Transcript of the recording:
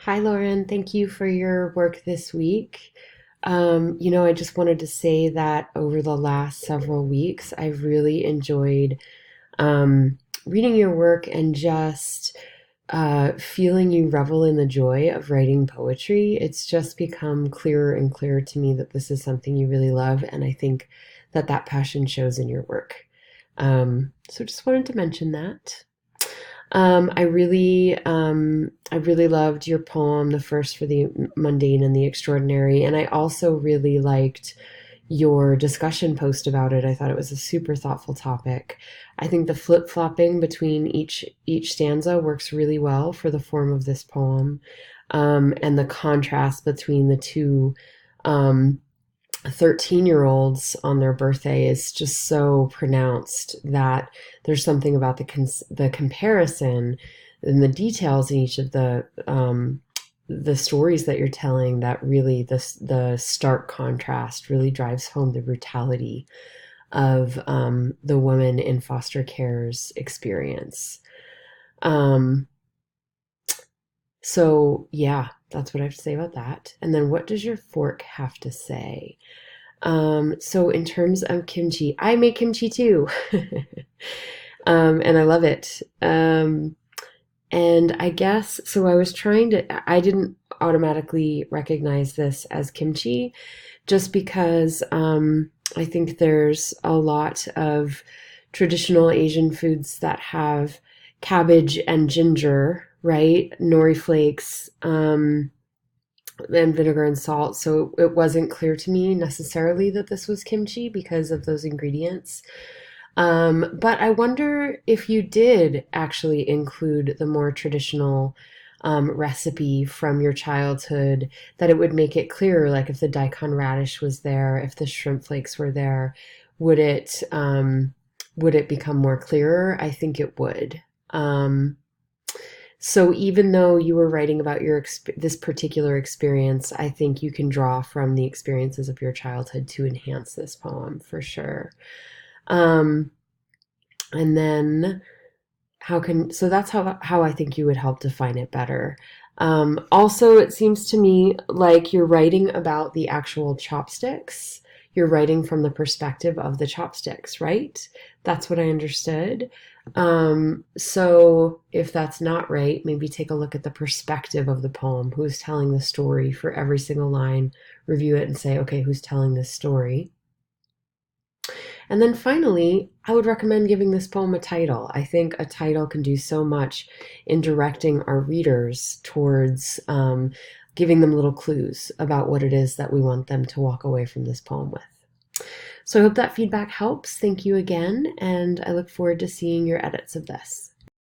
Hi, Lauren. Thank you for your work this week. I just wanted to say that over the last several weeks, I've really enjoyed reading your work and just feeling you revel in the joy of writing poetry. It's just become clearer and clearer to me that this is something you really love, and I think that that passion shows in your work. So just wanted to mention that. I really loved your poem, the first for the mundane and the extraordinary, and I also really liked your discussion post about it. I thought it was a super thoughtful topic. I think the flip-flopping between each stanza works really well for the form of this poem, and the contrast between the two um, 13-year-olds on their birthday is just so pronounced that there's something about the comparison and the details in each of the stories that you're telling that really the stark contrast really drives home the brutality of the woman in foster care's experience. Um, so yeah, that's what I have to say about that. And then what does your fork have to say? So in terms of kimchi, I make kimchi too. And I love it. And I guess, so I didn't automatically recognize this as kimchi just because I think there's a lot of traditional Asian foods that have cabbage and ginger, right? Nori flakes. And vinegar and salt. So it wasn't clear to me necessarily that this was kimchi because of those ingredients. But I wonder if you did actually include the more traditional recipe from your childhood, that it would make it clearer, like if the daikon radish was there, if the shrimp flakes were there, would it would it become more clearer? I think it would. So even though you were writing about this particular experience, I think you can draw from the experiences of your childhood to enhance this poem for sure. Um, and then so that's how I think you would help define it better. Also, it seems to me like you're writing about the actual chopsticks. You're writing from the perspective of the chopsticks, right? That's what I understood. So if that's not right, maybe take a look at the perspective of the poem. Who's telling the story for every single line? Review it and say, okay, who's telling this story? And then finally, I would recommend giving this poem a title. I think a title can do so much in directing our readers towards giving them little clues about what it is that we want them to walk away from this poem with. So I hope that feedback helps. Thank you again, and I look forward to seeing your edits of this.